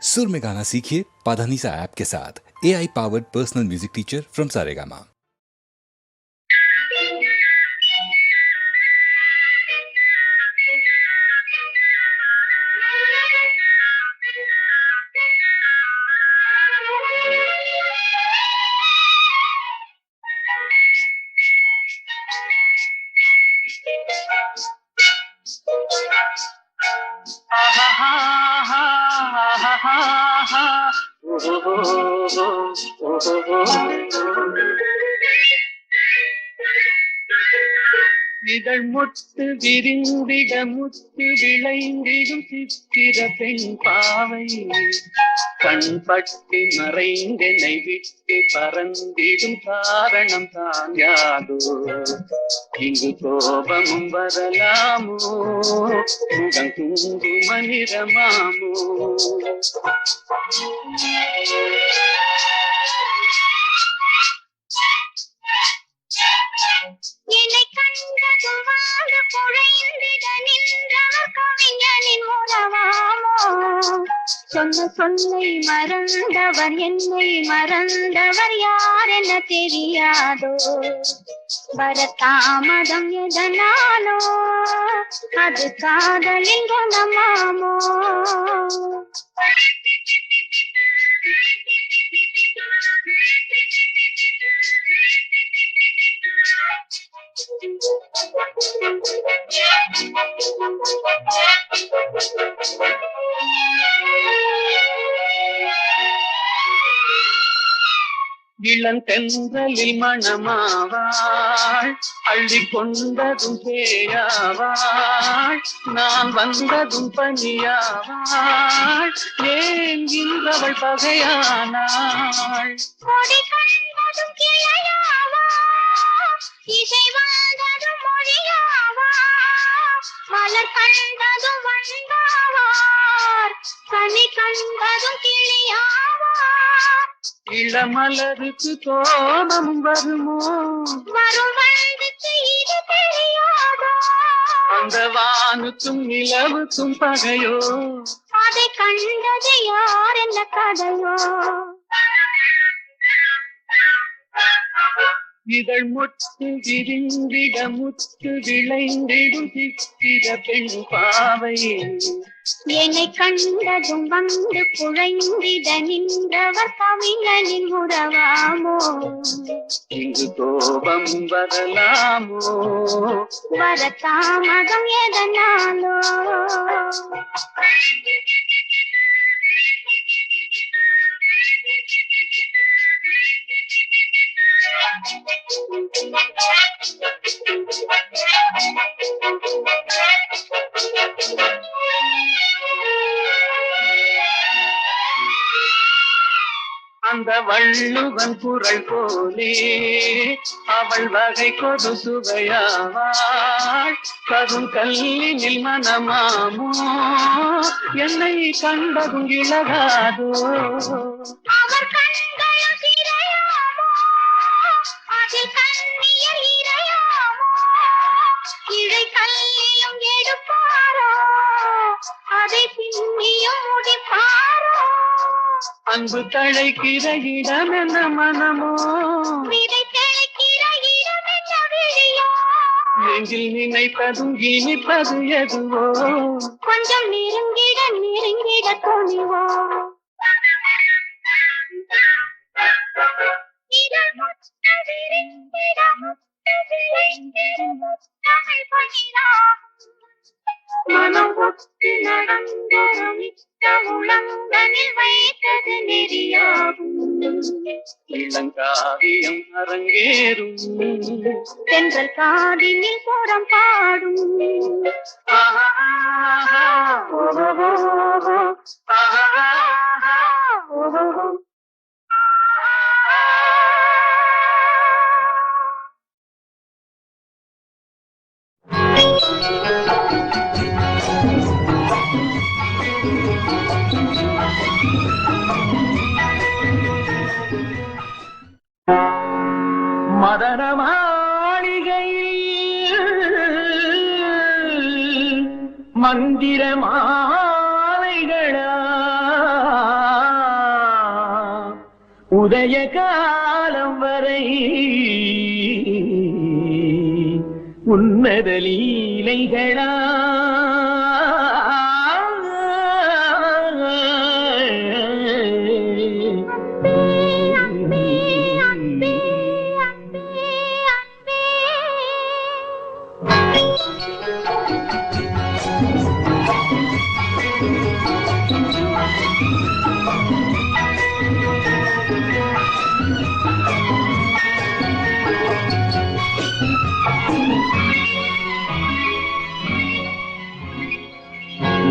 सुर में गाना सीखिए पाधानीसा ऐप के साथ। AI powered personal music teacher from Saregama. இதழ் முத்து விரிந்திட முத்து விளைந்திடும் சித்திர பெண் பாவை கண்பட்டு மறைந்தென்னை விட்டு பறந்திடும் காரணம் தான் யாதோ இங்கு கோபமும் வரலாமோ முகம் குங்கும நிறமாமோ என்னை கண்டதும் வாழ குழைந்திட நின்றவர் கவிஞனின் உறவாமோ சொன்ன சொல்லை மறந்தவர் என்னை மறந்தவர் யார் என தெரியாதோ வரதாமதம் எதனாலோ அது காதலின் குணமாமோ இளந்தென்றலில் மணமாவாள் அள்ளி கொண்டதும் பேயாவாள் நான் வந்ததும் பனியாவாள் ஏன் இன்றவள் பகையானாள் கொடி கண்டதும் கிளையாவா இசை வந்ததும் மொழியாவா மலர் கண்டதும் வந்தாவார் கனி கண்டதும் கிளியாவா இளமலருக்கு கோபம் வருமோ வரும் வயதுக்கு இது தெரியாதோ அந்த வானுக்கும் நிலவுக்கும் பகையோ அதை கண்டது யார் என்ன கதையோ இதழ் முத்து விரிந்திட முத்து விளைந்திடும் சித்திர பெண் பாவை என்னை கண்டதும் வந்து குழைந்திட நின்றவர் கவிஞனின் உறவாமோ இங்கு கோபம் வரலாமோ வரதாமதம் எதனாலோ அந்த வள்ளுவன் குரல் போலே அவள் வகை கொடு சுவையாவாள் கரும் கல்லினில் மனமாமோ என்னை கண்டதும் இழகாதோ அவர் கண்களும் சிறையாமோ அதில் கண்ணியல் இறையாமோ இழை கல்லிலும் எடுப்பாரோ அதை பின்னியும் முடிப்பாரோ அன்பு தழைக்கிற இடம் என்ன மனமோ விதை தெளிக்கிற இடம் என்ன விழியோ நெஞ்சில் நினைப்பதும் இனிப்பது எதுவோ கொஞ்சம் நெருங்கிட நெருங்கிட துணிவோ இதழ் முத்து விரிந்திட முத்து விளைந்திடும் முத்தமிழ் பணிதான் மனம் ஒத்து நடந்தொரு மிக்க உளங்கனில் வைத்தது நெறியாகும் இளங்காவியம் அரங்கேறும் தென்றல் காதினில் புறம் பாடும் மதன மாளிகையில் மந்திர மாலைகளா உதய காலம் வரை உன்னத லீலைகளா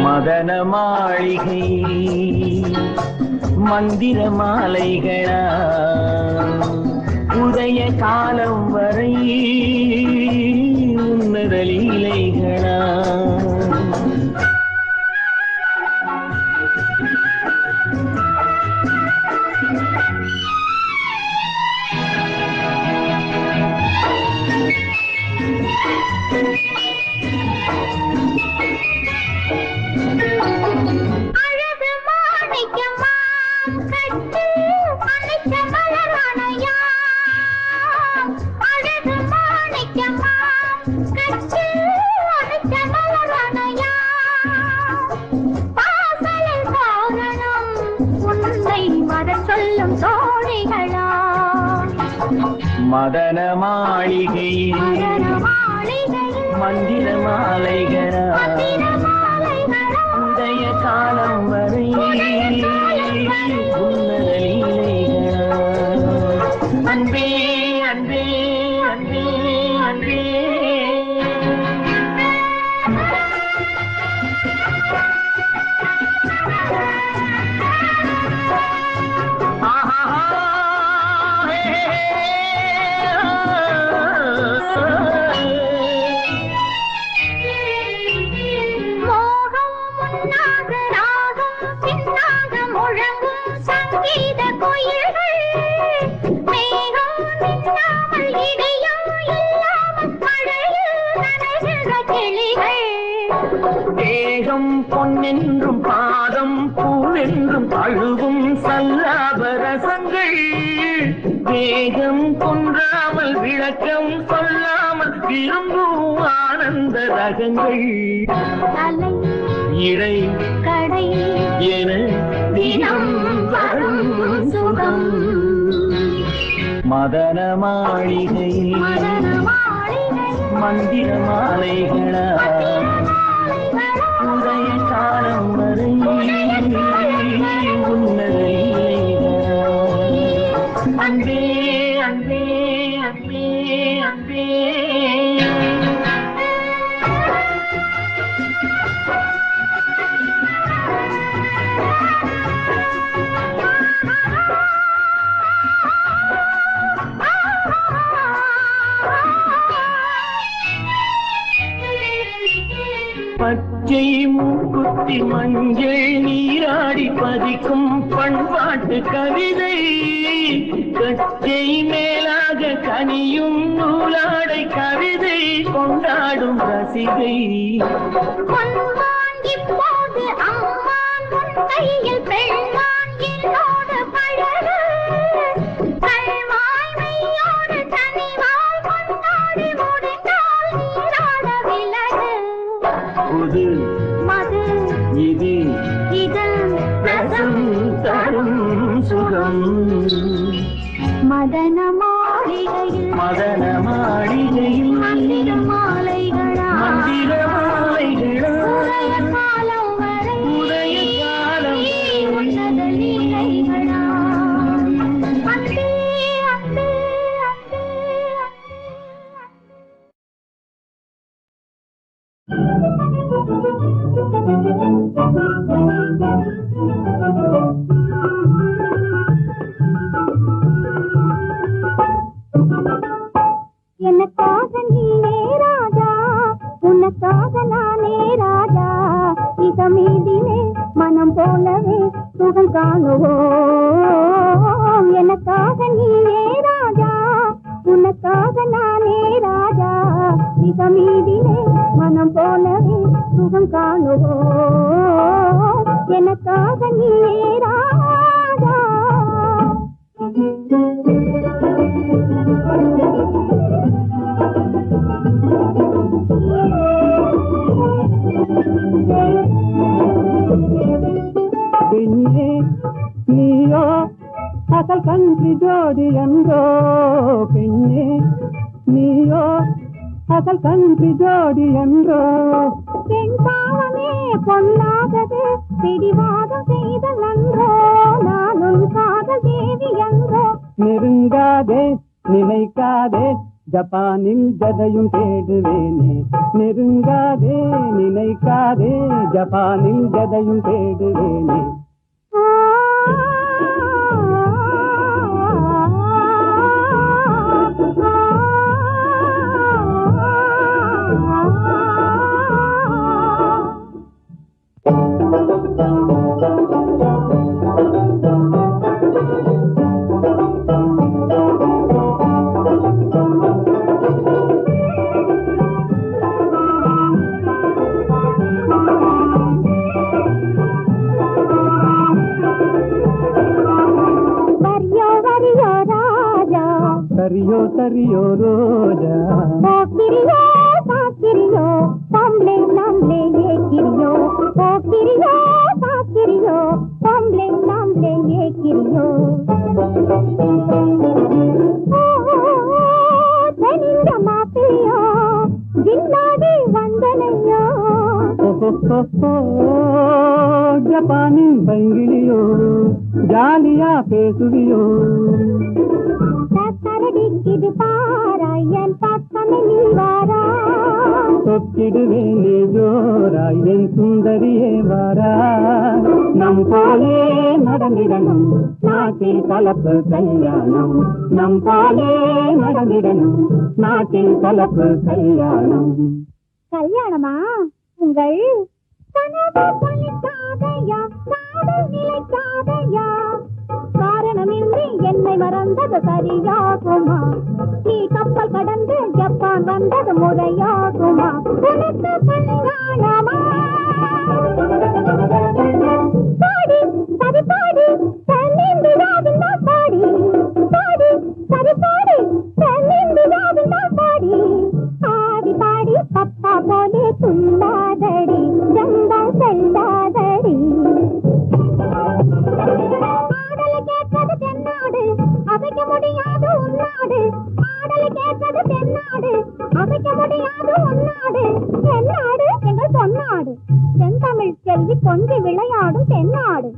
மதன மாளிகை மந்திர மாலைகளா உதய காலம் வரை உன்னத லீலைகளா மதன மாளிகை மந்திர மாலைகளா உதய காலம் வரை உன்னத லீலைகளா அன்பே அன்பே அன்பே அன்பே தேகம் பொன்னென்றும் பாதம் பூவென்றும் தழுவும் சல்லாபரசங்கள் வேகம் கொன்றாமல் விளக்கம் சொல்லாமல் விரும்பும் ஆனந்த ரகங்கள் இடை கடை என தினம் வரும் சுகம் மதன மாளிகை மந்திர மாலைகளா உதய காலம் வரை உன்னத லீலைகளா அன்பே அன்பே அன்பே அன்பே பச்சை மூக்குத்தி மஞ்சள் நீராடி பதிக்கும் பண்பாட்டு கவிதை கச்சை மேலாக கனியும் நூலாடை கவிதை கொண்டாடும் ரசிகை இப்போது அம்மான் கையில் பெண்மான் என்னோடு பழகு கல்வாய்மையோடு தனிவாய் கொண்டாடி முடிந்தால் நீராட விலகு புது மது இது இதழ் ரசம் தரும் சுகம் மதன மாளிகையில் மந்திர மாலைகளா உதய காலம் வரை உன்னத லீலைகளா அன்பே அன்பே அன்பே எனக்காக நீனே ராஜா உனக்காக நானே ராஜா இதமீதிலே மனம் போலவே சுகம் காணுவோம் எனக்காக நீனே ராஜா உனக்காக நானே ராஜா இதமீதிலே மனம் போலவே சுகம் காணுவோம் எனக்காக நீனே ராஜா பெண்ணே நீயோ அசல் கன்றி ஜோடி என்றோ பெண்ணே நீயோ அசல் கன்றி ஜோடி என்றோ பெண் பாவமே பொல்லாதது பிடிவாதம் செய்தல் நன்றோ நானும் காதல் தேவி என்றோ நெருங்காதே நினைக்காதே ஜப்பானில் ஜதையும் தேடுவேனே நெருங்காதே நினைக்காதே ஜப்பானில் ஜதையும் தேடுவேனே तरियो तरियो रोजा ओ किरियो सा किरियो तमले नमले ये किरियो ओ किरियो सा किरियो तमले नमले ये किरियो धनिंग मापियो जिन्नादी वंदनयो ஜப்பானி பைங்கிலியோ ஜாலியா பேசுவியோ இது பாராயன் பக்கமே நீ வாரா தொக்கிடுவேனே ஜோரா என் சுந்தரியே வாரா நம் போலே நடந்திடணும் நாட்டில் கலப்பு கல்யாணம் நம் போலே நடந்திடணும் நாட்டில் கலப்பு கல்யாணம் கல்யாணமா உங்கள் கனவு பலிக்காதையா காதல் நிலைக்காதையா காரணமின்றி என்னை மறந்தது சரியாகுமா நீ கப்பல் கடந்து ஜப்பான் வந்தது முறையாகுமா உனக்கு கல்யாணமா பாடி சரி பாடி தென்னிந்தியாவின் பாடி பாடி சரி பாடி தென்னிந்தியாவின் பாடி ஆடி பாடி பப்பா போலே துள்ளாதடி ஜந்தா செல்லாதடி ஆடலை கேட்பது தென்னாடு அசைக்க முடியாது உன்னாடு ஆடலை கேட்பது தென்னாடு அசைக்க முடியாது உன்னாடு தென்னாடு எங்கள் பொன்னாடு தென்தமிழ் செல்வி கொஞ்சி விளையாடும் தென்னாடு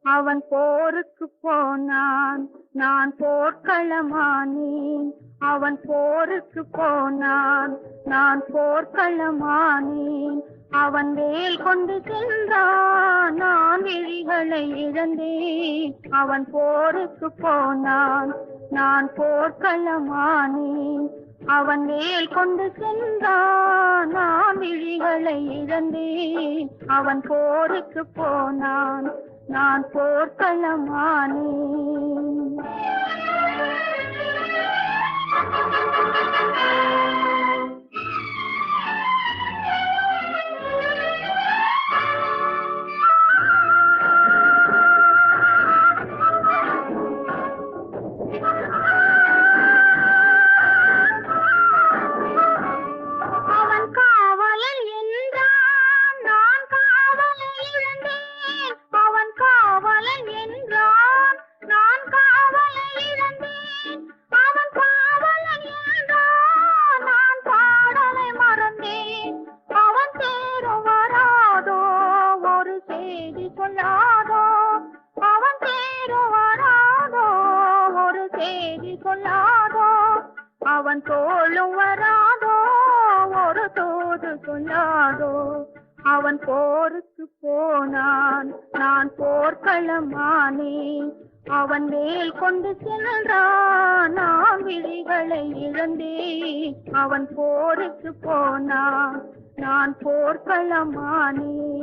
அவன் போருக்கு போனான் நான் போர்க்களமானேன் அவன் போருக்கு போனான் நான் போர்க்களமானேன் அவன் வேல் கொண்டு சென்றான் நான் விழிகளை இழந்தேன் அவன் போருக்கு போனான் நான் போர்க்களமானேன் அவன் வேல் கொண்டு சென்றான் நான் விழிகளை இழந்தேன் அவன் போருக்கு போனான் நான் போர்க்களமானேன் அவன் காவலன் என்றான் அவன் தோளும் வராதோ ஒரு தூது சொல்லாதோ அவன் போருக்கு போனான் நான் போர்க்களமானேன் அவன் மேல் கொண்டு சென்றான் நான் விழிகளை இழந்தேன் அவன் போருக்கு போனான் நான் போர்க்களமானேன்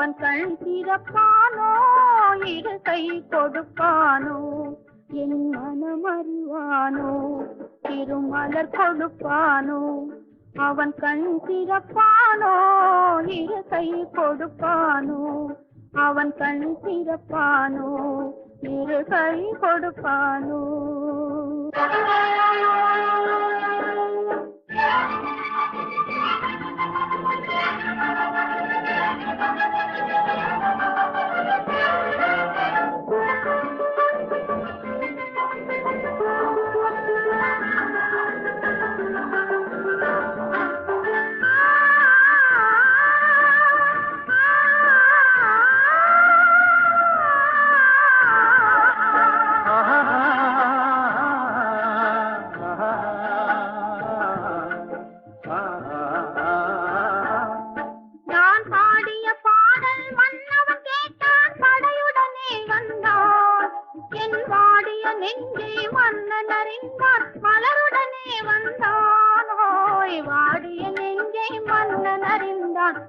அவன் கண் திறப்பானோ இரு கை கொடுப்பானோ என் மனம் அறிவானோ திருமலர் கொடுப்பானோ அவன் கண் திறப்பானோ இரு கை கொடுப்பானோ அவன் கண் திறப்பானோ இரு கை கொடுப்பானோ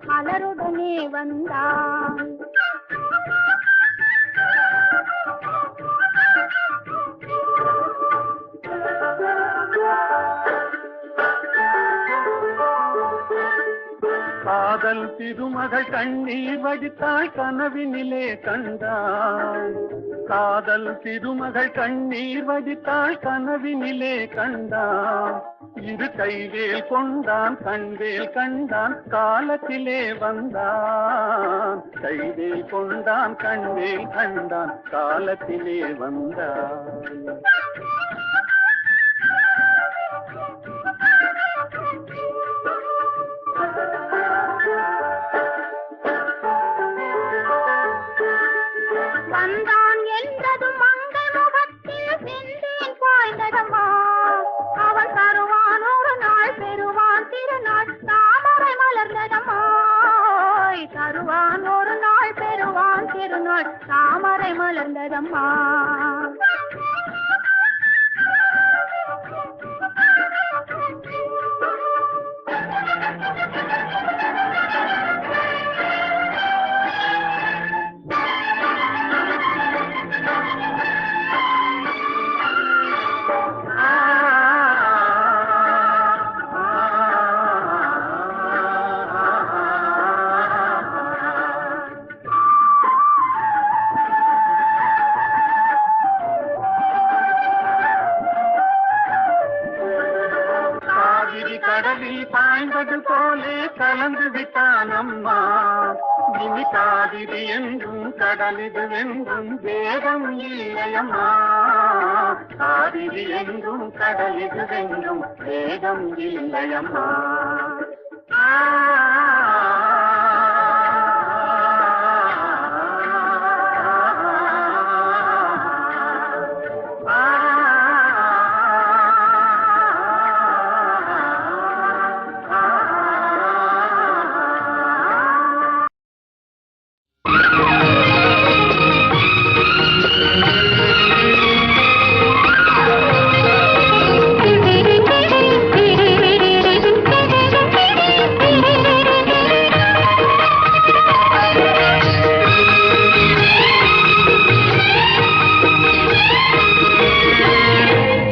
மலருடனே வந்தான் காதல் திருமகள் கண்ணீர் வடித்தாள் கனவினிலே கண்டாள் காதல் திருமகள் கண்ணீர் வடித்தாள் கனவினிலே கண்டான் இரு கைவேல் கொண்டான் கண்வேல் கண்டான் காலத்திலே வந்தான் கைவேல் கொண்டான் கண்வேல் கண்டான் காலத்திலே வந்தான் வந்தான் என்றதும் மங்கை முகத்தில் செந்தேன் பாய்ந்ததம்மா அவன் தருவான் ஒரு நாள் பெறுவான் திருநாள் தாமரை மலர்ந்ததம்மா தருவான் ஒரு நாள் பெறுவான் திருநாள் தாமரை மலர்ந்ததம்மா கடலில் பாய்ந்தது போலே கலந்து விட்டான் அம்மா இனி காவிரி என்றும் கடலிது என்றும் வேதம் இல்லையம்மா காவிரி என்றும் கடலிது என்றும் வேதம் இல்லையம்மா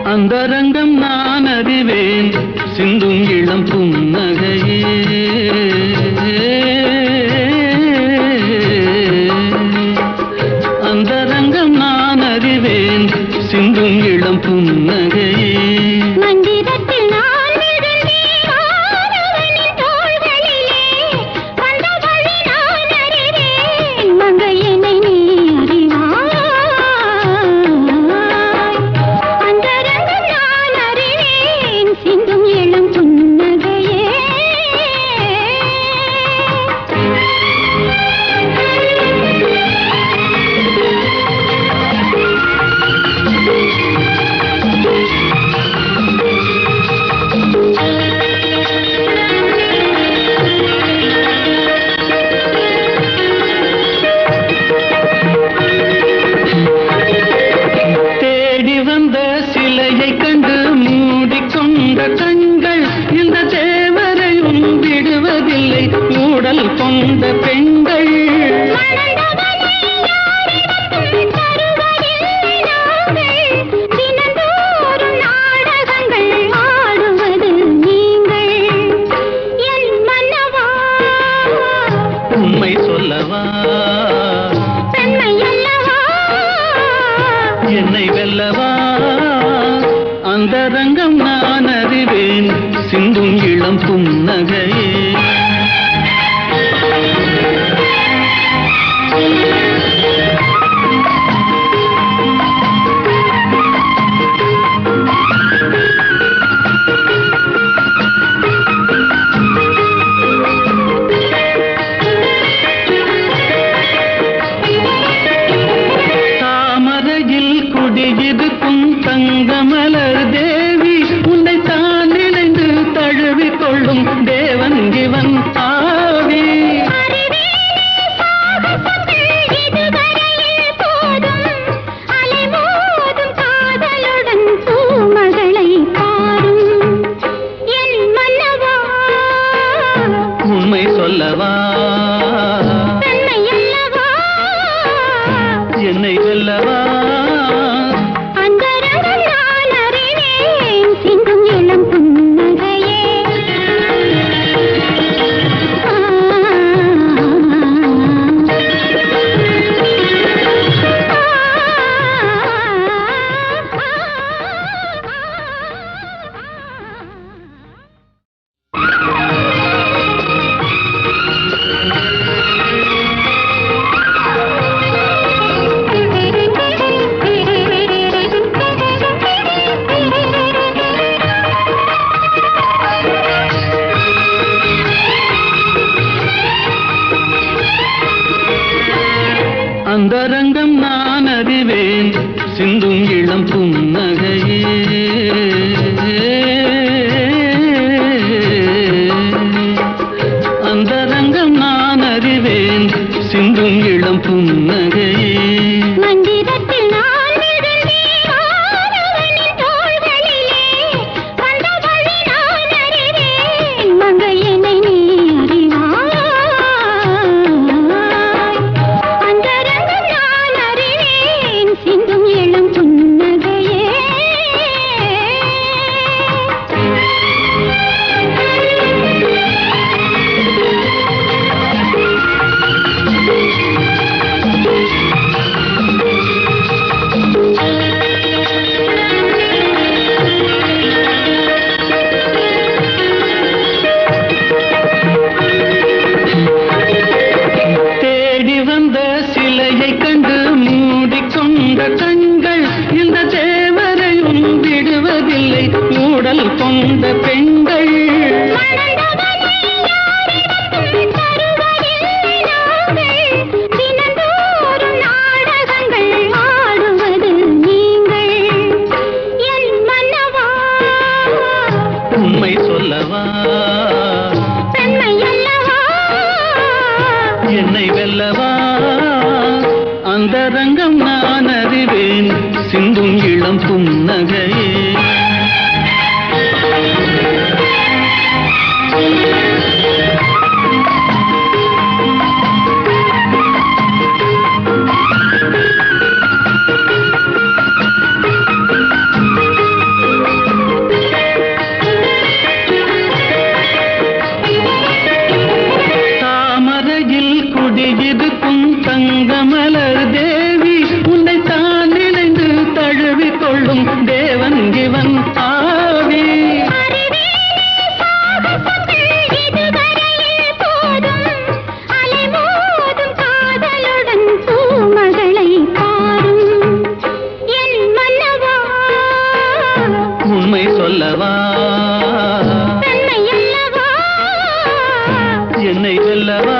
அந்தரங்கம் நான் அறிவேன் சிந்தும் இளம் புன்னகையே சிலையை கண்டு மூடிக்கொண்ட கண்கள் இந்த தேவரையும் விடுவதில்லை ஊடல் கொண்ட பெண்கள். உண்மை சொல்லவா என்னை வெல்லவா அந்த ரங்கம் நான் அறிவேன் சிந்தும் இளம் புன்னகையே. இருக்கும் தங்கமலர் தேவி உன்னை தான் நினைந்து தழுவிக் கொள்ளும் தேவன் இவன் ஆவி. உண்மை சொல்லவா என்னை வெல்லவா அந்தரங்கம் நான் அறிவேன் சிந்தும் இளம் புன்னகையே. அந்தரங்கம் நான் அறிவேன் சிந்தும் இளம் புன்னகையே. மந்திரத்தில் நான் விழுந்தேன் ஆடவனின் தோள்களிலே வந்த வழி நான் அறிவேன் மங்கையனை நீ அறிவாய். சிந்தும் இளம் புன்னகையே. தேடி வந்த சிலையை கண்டு மூடிக்கொண்ட கண்கள் இந்த தேவரையும் விடுவதில்லை ஊடல் கொண்ட பெண்கள். உண்மை சொல்லவா என்னை வெல்லவா அந்த ரங்கம் நான் அறிவேன் சிந்தும் இளம் புன்னகையே. இருக்கும் தங்கமலர் தேவி உன்னை தான் நினைந்து தழுவிக் கொள்ளும் தேவன் இவன் ஆவி. உண்மை சொல்லவா என்னை வெல்லவா